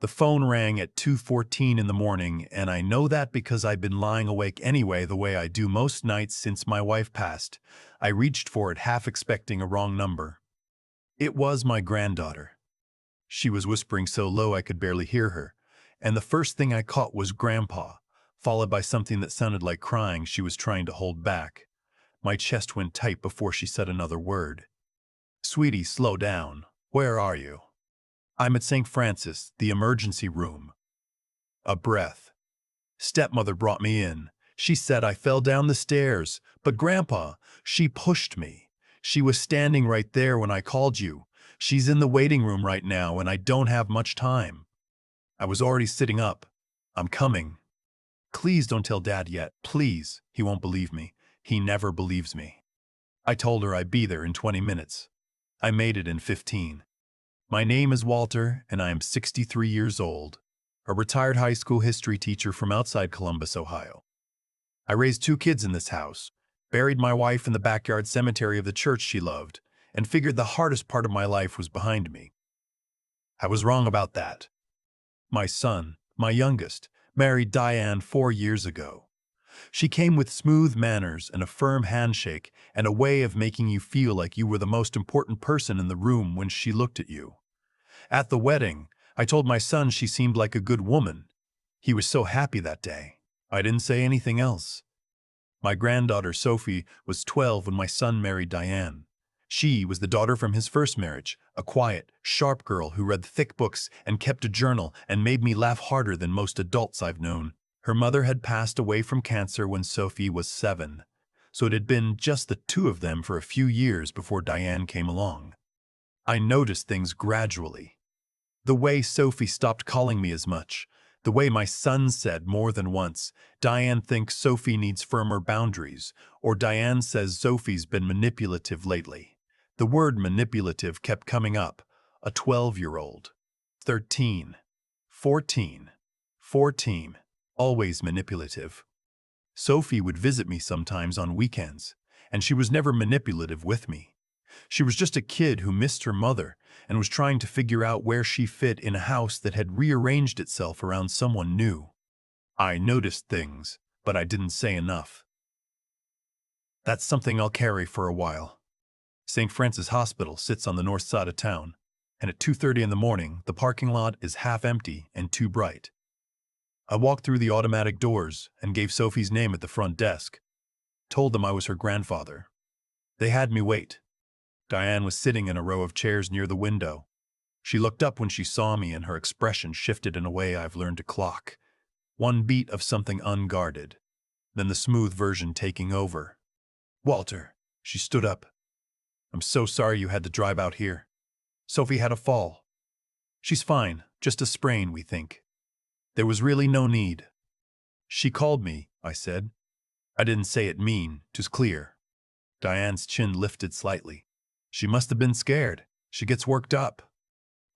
The phone rang at 2:14 in the morning, and I know that because I've been lying awake anyway the way I do most nights since my wife passed. I reached for it half expecting a wrong number. It was my granddaughter. She was whispering so low I could barely hear her, and the first thing I caught was Grandpa, followed by something that sounded like crying she was trying to hold back. My chest went tight before she said another word. "Sweetie, slow down. Where are you?" "I'm at St. Francis, the emergency room." A breath. Stepmother brought me in. She said I fell down the stairs, but Grandpa, she pushed me. She was standing right there when I called you. She's in the waiting room right now, and I don't have much time. I was already sitting up. "I'm coming." "Please don't tell Dad yet, please. He won't believe me. He never believes me." I told her I'd be there in 20 minutes. I made it in 15. My name is Walter, and I am 63 years old, a retired high school history teacher from outside Columbus, Ohio. I raised 2 kids in this house, buried my wife in the backyard cemetery of the church she loved, and figured the hardest part of my life was behind me. I was wrong about that. My son, my youngest, married Diane 4 years ago. She came with smooth manners and a firm handshake and a way of making you feel like you were the most important person in the room when she looked at you. At the wedding, I told my son she seemed like a good woman. He was so happy that day. I didn't say anything else. My granddaughter Sophie was 12 when my son married Diane. She was the daughter from his first marriage, a quiet, sharp girl who read thick books and kept a journal and made me laugh harder than most adults I've known. Her mother had passed away from cancer when Sophie was 7, so it had been just the 2 of them for a few years before Diane came along. I noticed things gradually. The way Sophie stopped calling me as much, the way my son said more than once, "Diane thinks Sophie needs firmer boundaries," or "Diane says Sophie's been manipulative lately." The word manipulative kept coming up. A 12-year-old. 13. 14. 14. Always manipulative. Sophie would visit me sometimes on weekends, and she was never manipulative with me. She was just a kid who missed her mother and was trying to figure out where she fit in a house that had rearranged itself around someone new. I noticed things, but I didn't say enough. That's something I'll carry for a while. St. Francis Hospital sits on the north side of town, and at 2:30 in the morning, the parking lot is half empty and too bright. I walked through the automatic doors and gave Sophie's name at the front desk. Told them I was her grandfather. They had me wait. Diane was sitting in a row of chairs near the window. She looked up when she saw me, and her expression shifted in a way I've learned to clock. One beat of something unguarded, then the smooth version taking over. "Walter," she stood up. "I'm so sorry you had to drive out here. Sophie had a fall. She's fine, just a sprain, we think. There was really no need." "She called me," I said. I didn't say it mean, 'twas clear. Diane's chin lifted slightly. "She must have been scared. She gets worked up."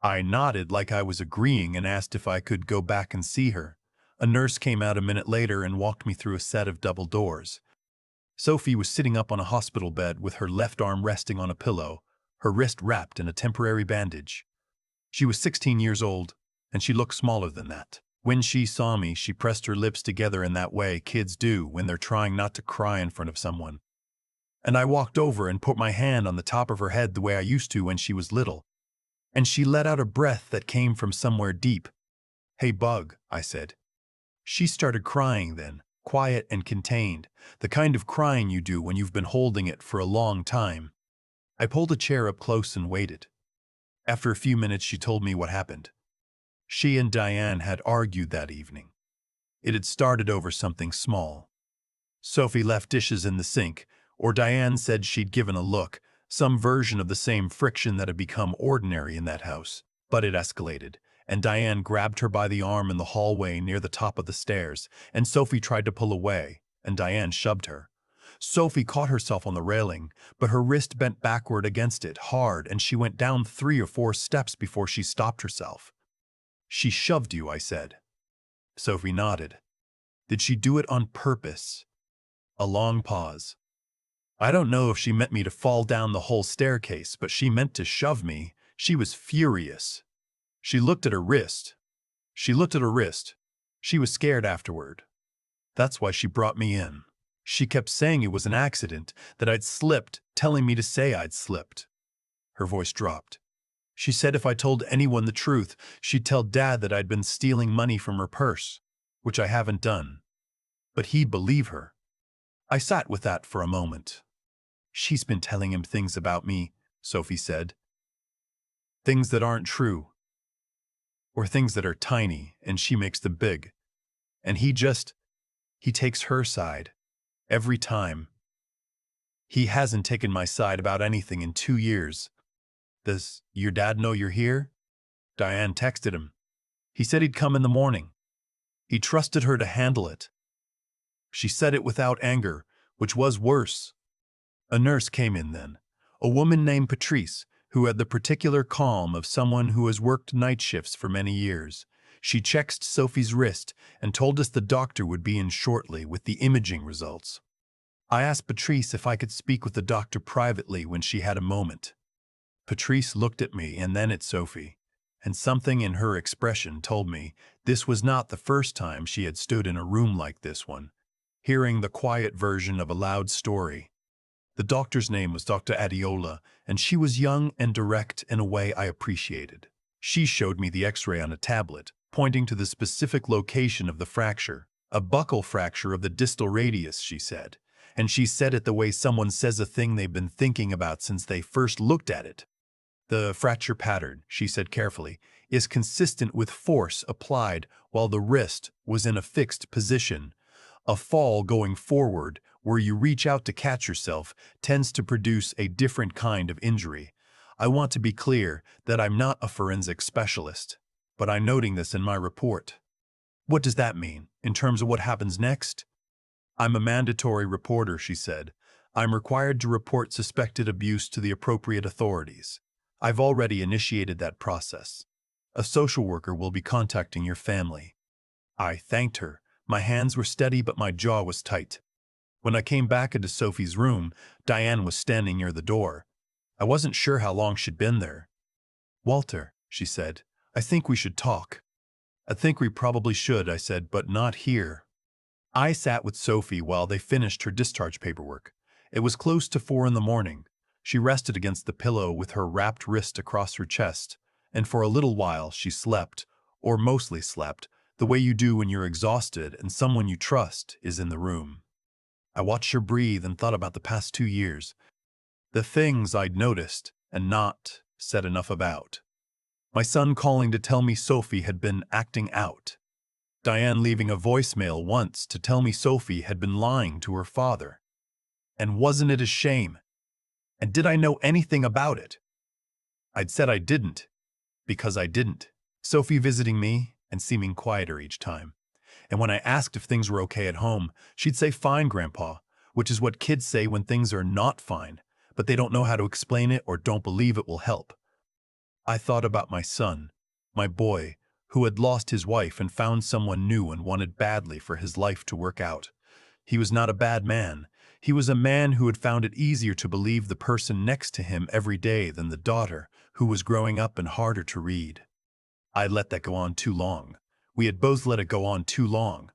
I nodded like I was agreeing and asked if I could go back and see her. A nurse came out a minute later and walked me through a set of double doors. Sophie was sitting up on a hospital bed with her left arm resting on a pillow, her wrist wrapped in a temporary bandage. She was 16 years old, and she looked smaller than that. When she saw me, she pressed her lips together in that way kids do when they're trying not to cry in front of someone. And I walked over and put my hand on the top of her head the way I used to when she was little. And she let out a breath that came from somewhere deep. "Hey, Bug," I said. She started crying then, quiet and contained, the kind of crying you do when you've been holding it for a long time. I pulled a chair up close and waited. After a few minutes, she told me what happened. She and Diane had argued that evening. It had started over something small. Sophie left dishes in the sink, or Diane said she'd given a look, some version of the same friction that had become ordinary in that house. But it escalated, and Diane grabbed her by the arm in the hallway near the top of the stairs, and Sophie tried to pull away, and Diane shoved her. Sophie caught herself on the railing, but her wrist bent backward against it hard, and she went down 3 or 4 steps before she stopped herself. "She shoved you," I said. Sophie nodded. "Did she do it on purpose?" A long pause. "I don't know if she meant me to fall down the whole staircase, but she meant to shove me. She was furious." She looked at her wrist. She looked at her wrist. She was scared afterward. That's why she brought me in. She kept saying it was an accident, that I'd slipped, telling me to say I'd slipped. Her voice dropped. She said if I told anyone the truth, she'd tell Dad that I'd been stealing money from her purse, which I haven't done. But he'd believe her. I sat with that for a moment. She's been telling him things about me, Sophie said. Things that aren't true. Or things that are tiny, and she makes them big. And he takes her side. Every time. He hasn't taken my side about anything in 2 years. Does your dad know you're here? Diane texted him. He said he'd come in the morning. He trusted her to handle it. She said it without anger, which was worse. A nurse came in then, a woman named Patrice, who had the particular calm of someone who has worked night shifts for many years. She checked Sophie's wrist and told us the doctor would be in shortly with the imaging results. I asked Patrice if I could speak with the doctor privately when she had a moment. Patrice looked at me and then at Sophie, and something in her expression told me this was not the first time she had stood in a room like this one, hearing the quiet version of a loud story. The doctor's name was Dr. Adiola, and she was young and direct in a way I appreciated. She showed me the x-ray on a tablet, pointing to the specific location of the fracture, a buccal fracture of the distal radius, she said. And she said it the way someone says a thing they've been thinking about since they first looked at it. The fracture pattern, she said carefully, is consistent with force applied while the wrist was in a fixed position. A fall going forward, where you reach out to catch yourself, tends to produce a different kind of injury. I want to be clear that I'm not a forensic specialist, but I'm noting this in my report. What does that mean, in terms of what happens next? I'm a mandatory reporter, she said. I'm required to report suspected abuse to the appropriate authorities. I've already initiated that process. A social worker will be contacting your family. I thanked her. My hands were steady, but my jaw was tight. When I came back into Sophie's room, Diane was standing near the door. I wasn't sure how long she'd been there. Walter, she said, I think we should talk. I think we probably should, I said, but not here. I sat with Sophie while they finished her discharge paperwork. It was close to 4 a.m. She rested against the pillow with her wrapped wrist across her chest, and for a little while she slept, or mostly slept, the way you do when you're exhausted and someone you trust is in the room. I watched her breathe and thought about the past 2 years, the things I'd noticed and not said enough about. My son calling to tell me Sophie had been acting out. Diane leaving a voicemail once to tell me Sophie had been lying to her father. And wasn't it a shame? And did I know anything about it? I'd said I didn't, because I didn't. Sophie visiting me and seeming quieter each time. And when I asked if things were okay at home, she'd say, "Fine, Grandpa," which is what kids say when things are not fine, but they don't know how to explain it or don't believe it will help. I thought about my son, my boy, who had lost his wife and found someone new and wanted badly for his life to work out. He was not a bad man. He was a man who had found it easier to believe the person next to him every day than the daughter, who was growing up and harder to read. I'd let that go on too long. We had both let it go on too long.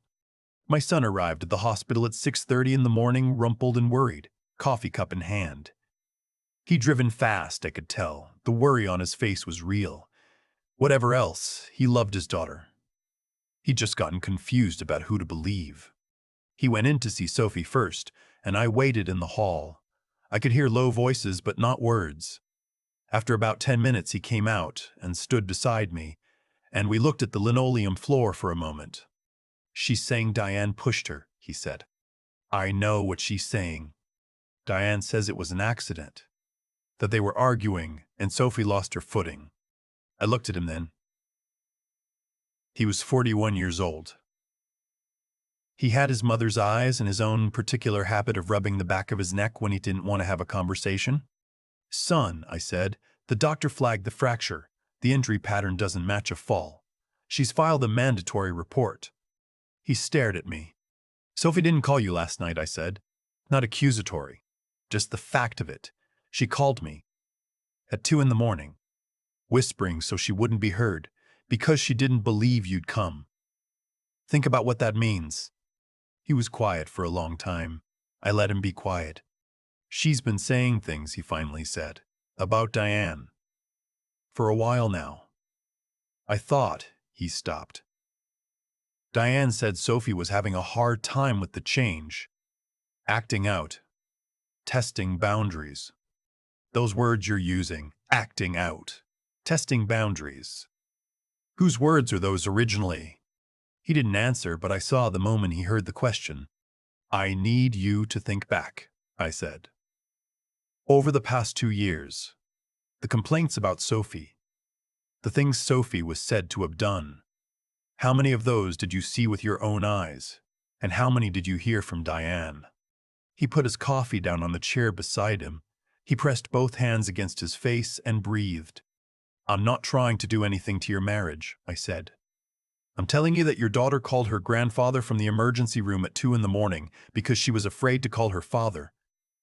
My son arrived at the hospital at 6:30 in the morning, rumpled and worried, coffee cup in hand. He'd driven fast, I could tell. The worry on his face was real. Whatever else, he loved his daughter. He'd just gotten confused about who to believe. He went in to see Sophie first, and I waited in the hall. I could hear low voices, but not words. After about 10 minutes, he came out and stood beside me, and we looked at the linoleum floor for a moment. "She's saying Diane pushed her," he said. "I know what she's saying. Diane says it was an accident, that they were arguing and Sophie lost her footing." I looked at him then. He was 41 years old. He had his mother's eyes and his own particular habit of rubbing the back of his neck when he didn't want to have a conversation. "Son," I said, "the doctor flagged the fracture. The injury pattern doesn't match a fall. She's filed a mandatory report." He stared at me. "Sophie didn't call you last night," I said. "Not accusatory. Just the fact of it. She called me. At 2 a.m, whispering so she wouldn't be heard, Because she didn't believe you'd come. Think about what that means. He was quiet for a long time. I let him be quiet. She's been saying things, he finally said, about Diane. For a while now. I thought, he stopped. Diane said Sophie was having a hard time with the change. Acting out. Testing boundaries. Those words you're using, acting out. Testing boundaries. Whose words are those originally? He didn't answer, but I saw the moment he heard the question. I need you to think back, I said. Over the past 2 years, the complaints about Sophie, the things Sophie was said to have done, how many of those did you see with your own eyes? And how many did you hear from Diane? He put his coffee down on the chair beside him. He pressed both hands against his face and breathed. I'm not trying to do anything to your marriage, I said. I'm telling you that your daughter called her grandfather from the emergency room at 2 in the morning because she was afraid to call her father.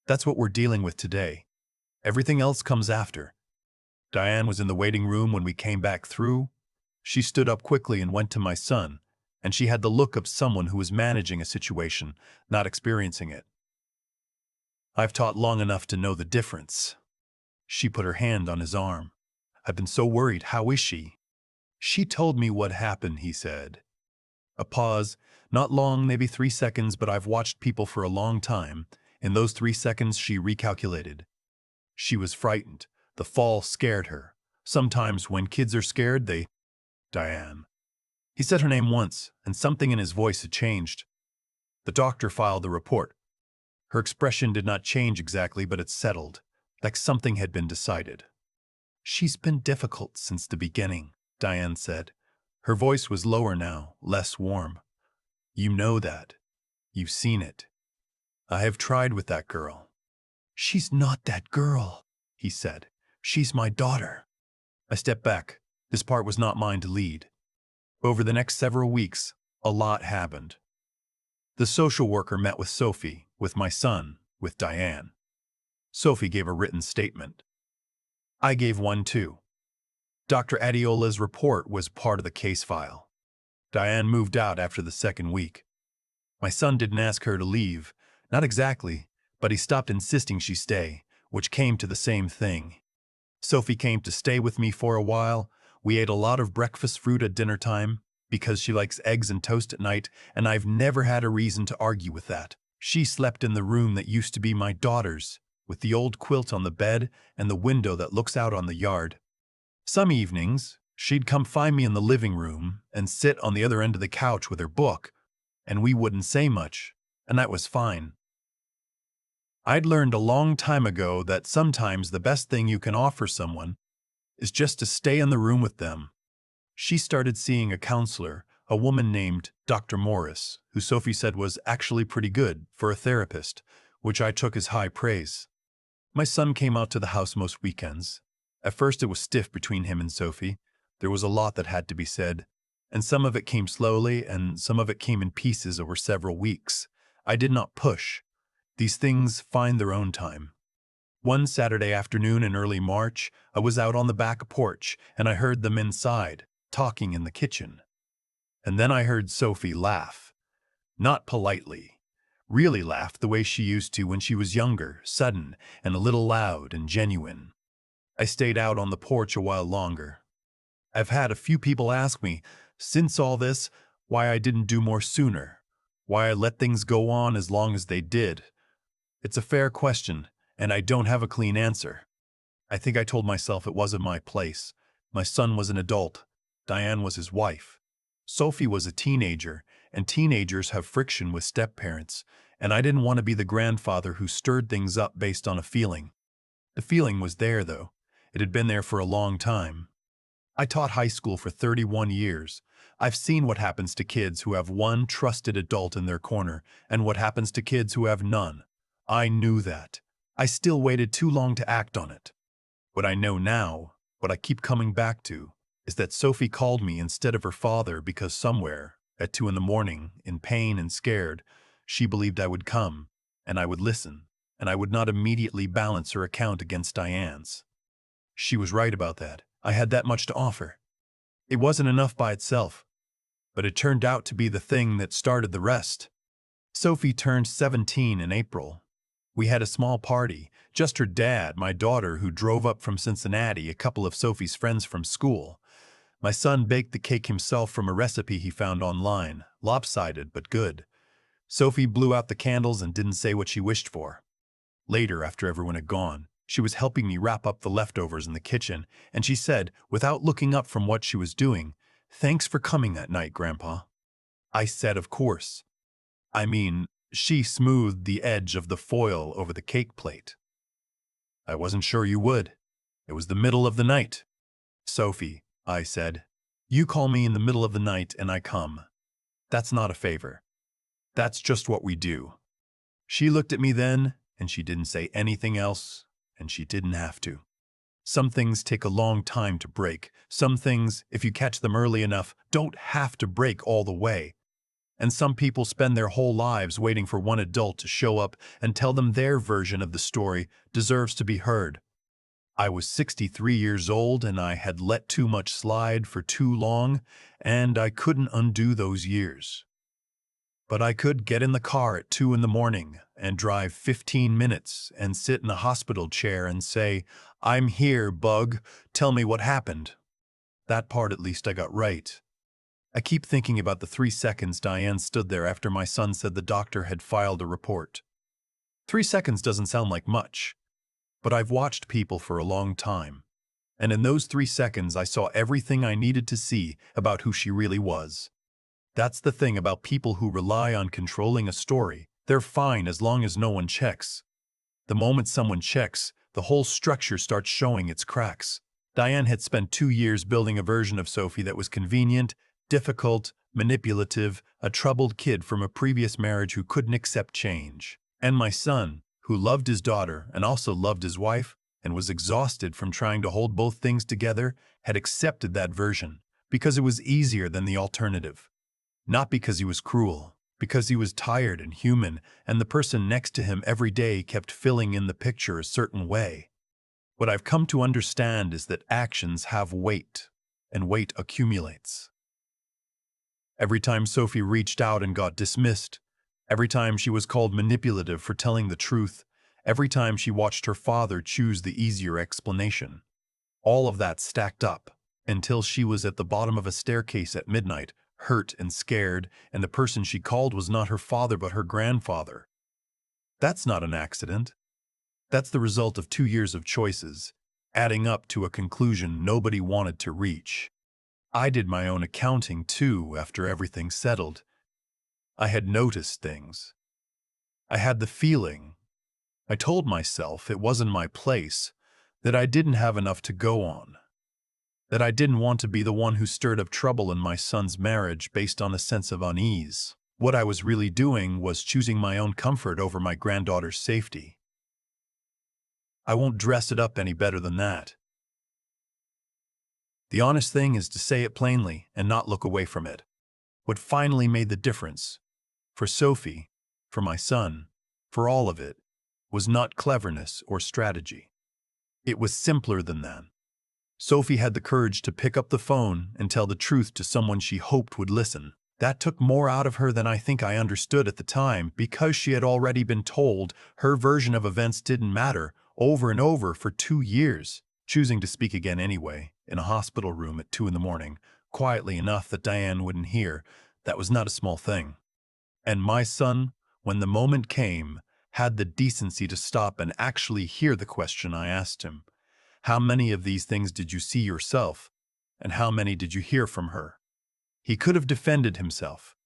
That's what we're dealing with today. Everything else comes after. Diane was in the waiting room when we came back through. She stood up quickly and went to my son, and she had the look of someone who was managing a situation, not experiencing it. I've taught long enough to know the difference. She put her hand on his arm. I've been so worried. How is she? She told me what happened, he said. A pause, not long, maybe 3 seconds, but I've watched people for a long time. In those 3 seconds, she recalculated. She was frightened. The fall scared her. Sometimes when kids are scared, they... Diane. He said her name once, and something in his voice had changed. The doctor filed the report. Her expression did not change exactly, but it settled, like something had been decided. She's been difficult since the beginning, Diane said. Her voice was lower now, less warm. You know that. You've seen it. I have tried with that girl. She's not that girl, he said. She's my daughter. I stepped back. This part was not mine to lead. Over the next several weeks, a lot happened. The social worker met with Sophie, with my son, with Diane. Sophie gave a written statement. I gave one too. Dr. Adiola's report was part of the case file. Diane moved out after the second week. My son didn't ask her to leave, not exactly, but he stopped insisting she stay, which came to the same thing. Sophie came to stay with me for a while. We ate a lot of breakfast fruit at dinner time, because she likes eggs and toast at night, and I've never had a reason to argue with that. She slept in the room that used to be my daughter's, with the old quilt on the bed and the window that looks out on the yard. Some evenings, she'd come find me in the living room and sit on the other end of the couch with her book, and we wouldn't say much, and that was fine. I'd learned a long time ago that sometimes the best thing you can offer someone is just to stay in the room with them. She started seeing a counselor, a woman named Dr. Morris, who Sophie said was actually pretty good for a therapist, which I took as high praise. My son came out to the house most weekends. At first it was stiff between him and Sophie. There was a lot that had to be said, and some of it came slowly and some of it came in pieces over several weeks. I did not push. These things find their own time. One Saturday afternoon in early March, I was out on the back porch and I heard them inside, talking in the kitchen. And then I heard Sophie laugh. Not politely. Really laugh the way she used to when she was younger, sudden, and a little loud and genuine. I stayed out on the porch a while longer. I've had a few people ask me, since all this, why I didn't do more sooner, why I let things go on as long as they did. It's a fair question, and I don't have a clean answer. I think I told myself it wasn't my place. My son was an adult. Diane was his wife. Sophie was a teenager, and teenagers have friction with step-parents, and I didn't want to be the grandfather who stirred things up based on a feeling. The feeling was there, though. It had been there for a long time. I taught high school for 31 years. I've seen what happens to kids who have one trusted adult in their corner and what happens to kids who have none. I knew that. I still waited too long to act on it. What I know now, what I keep coming back to, is that Sophie called me instead of her father because somewhere, at 2 in the morning, in pain and scared, she believed I would come, and I would listen, and I would not immediately balance her account against Diane's. She was right about that. I had that much to offer. It wasn't enough by itself, but it turned out to be the thing that started the rest. Sophie turned 17 in April. We had a small party, just her dad, my daughter who drove up from Cincinnati, a couple of Sophie's friends from school. My son baked the cake himself from a recipe he found online, lopsided but good. Sophie blew out the candles and didn't say what she wished for. Later, after everyone had gone, she was helping me wrap up the leftovers in the kitchen, and she said, without looking up from what she was doing, "Thanks for coming that night, Grandpa." I said, "Of course." I mean, she smoothed the edge of the foil over the cake plate. "I wasn't sure you would. It was the middle of the night." "Sophie," I said, "you call me in the middle of the night and I come. That's not a favor. That's just what we do." She looked at me then, and she didn't say anything else, and she didn't have to. Some things take a long time to break. Some things, if you catch them early enough, don't have to break all the way. And some people spend their whole lives waiting for one adult to show up and tell them their version of the story deserves to be heard. I was 63 years old and I had let too much slide for too long, and I couldn't undo those years. But I could get in the car at 2 in the morning and drive 15 minutes and sit in a hospital chair and say, "I'm here, bug, tell me what happened." That part at least I got right. I keep thinking about the 3 seconds Diane stood there after my son said the doctor had filed a report. 3 seconds doesn't sound like much, but I've watched people for a long time. And in those 3 seconds I saw everything I needed to see about who she really was. That's the thing about people who rely on controlling a story. They're fine as long as no one checks. The moment someone checks, the whole structure starts showing its cracks. Diane had spent 2 years building a version of Sophie that was convenient, difficult, manipulative, a troubled kid from a previous marriage who couldn't accept change. And my son, who loved his daughter and also loved his wife and was exhausted from trying to hold both things together, had accepted that version because it was easier than the alternative. Not because he was cruel, because he was tired and human, and the person next to him every day kept filling in the picture a certain way. What I've come to understand is that actions have weight, and weight accumulates. Every time Sophie reached out and got dismissed, every time she was called manipulative for telling the truth, every time she watched her father choose the easier explanation, all of that stacked up until she was at the bottom of a staircase at midnight, hurt and scared, and the person she called was not her father but her grandfather. That's not an accident. That's the result of 2 years of choices, adding up to a conclusion nobody wanted to reach. I did my own accounting too after everything settled. I had noticed things. I had the feeling. I told myself it wasn't my place, that I didn't have enough to go on. That I didn't want to be the one who stirred up trouble in my son's marriage based on a sense of unease. What I was really doing was choosing my own comfort over my granddaughter's safety. I won't dress it up any better than that. The honest thing is to say it plainly and not look away from it. What finally made the difference, for Sophie, for my son, for all of it, was not cleverness or strategy. It was simpler than that. Sophie had the courage to pick up the phone and tell the truth to someone she hoped would listen. That took more out of her than I think I understood at the time, because she had already been told her version of events didn't matter over and over for 2 years, choosing to speak again anyway, in a hospital room at 2 in the morning, quietly enough that Diane wouldn't hear. That was not a small thing. And my son, when the moment came, had the decency to stop and actually hear the question I asked him. How many of these things did you see yourself, and how many did you hear from her? He could have defended himself.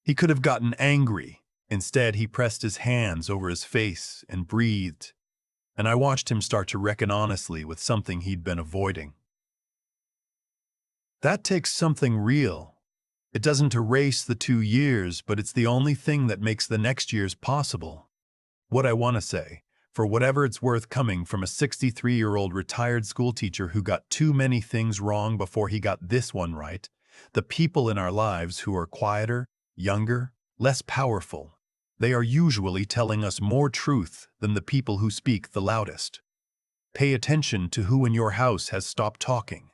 He could have gotten angry. Instead, he pressed his hands over his face and breathed, and I watched him start to reckon honestly with something he'd been avoiding. That takes something real. It doesn't erase the 2 years, but it's the only thing that makes the next years possible. What I want to say, for whatever it's worth coming from a 63-year-old retired schoolteacher who got too many things wrong before he got this one right, the people in our lives who are quieter, younger, less powerful, they are usually telling us more truth than the people who speak the loudest. Pay attention to who in your house has stopped talking.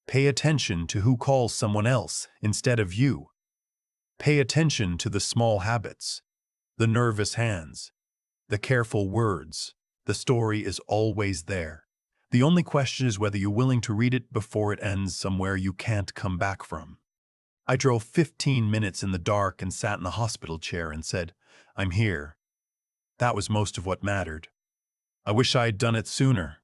Pay attention to who calls someone else instead of you. Pay attention to the small habits, the nervous hands, the careful words. The story is always there. The only question is whether you're willing to read it before it ends somewhere you can't come back from. I drove 15 minutes in the dark and sat in the hospital chair and said, "I'm here." That was most of what mattered. I wish I had done it sooner.